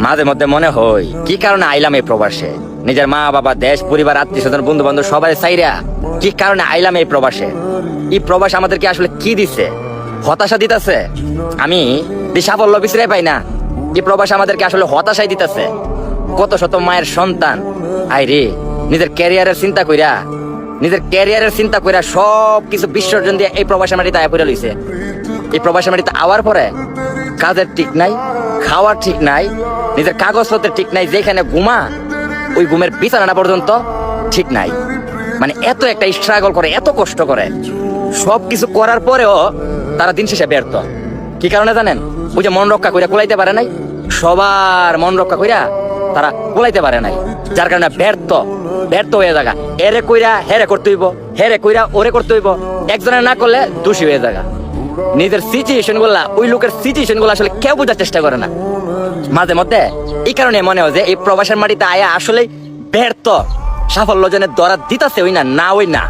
মাঝে মধ্যে মনে হয় কি কারণে আইলাম এই প্রবাসে, নিজের মা বাবা, দেশ, পরিবার, আত্মীয় স্বজন, বন্ধু বান্ধব সবাই চাইরা কি কারণে আইলাম এই প্রবাসে। এই প্রবাস আমাদেরকে আসলে কি দিছে? হতাশা দিতেছে। আমি সাফল্য বিছরে পাই না, এই প্রবাস আমাদেরকে আসলে হতাশাই দিতেছে। কত শত মায়ের সন্তান আইরে নিজের ক্যারিয়ারের চিন্তা কইরা সব কিছু বিসর্জন দিয়ে এই প্রবাসের মাটিতে আয়া পড়ে লইছে। এই প্রবাসের মাটিতে আওয়ার পরে কাজের ঠিক নাই, খাওয়ার ঠিক নাই, নিজের কাগজপত্রের ঠিক নাই, যেখানে ঘুমা ওই ঘুমের বিছানা পর্যন্ত ঠিক নাই। মানে এত একটা স্ট্রাগল করে, এত কষ্ট করে, সবকিছু করার পরেও তারা দিন শেষে ব্যর্থ। কি কারণে জানেন? ওই যে মন রক্ষা কইরা কুলাইতে পারে নাই, সবার মন রক্ষা কইরা তারা কুলাইতে পারে নাই, যার কারণে ব্যর্থ হয়ে জায়গা। এরে কইরা হেরে করতে হইব, হেরে কইরা ওরে করতে হইব, একজনের না করলে দোষী হয়ে জায়গা। নিজের সিচুয়েশন গুলা, ওই লোকের সিচুয়েশন গুলা আসলে কেউ বোঝার চেষ্টা করে না। মাঝে মধ্যে এই কারণে মনে হয় যে এই প্রবাসের মাটিতে আয়া আসলে ব্যর্থ, সাফল্য জনের দরা দিতাছে ওই না ওই না।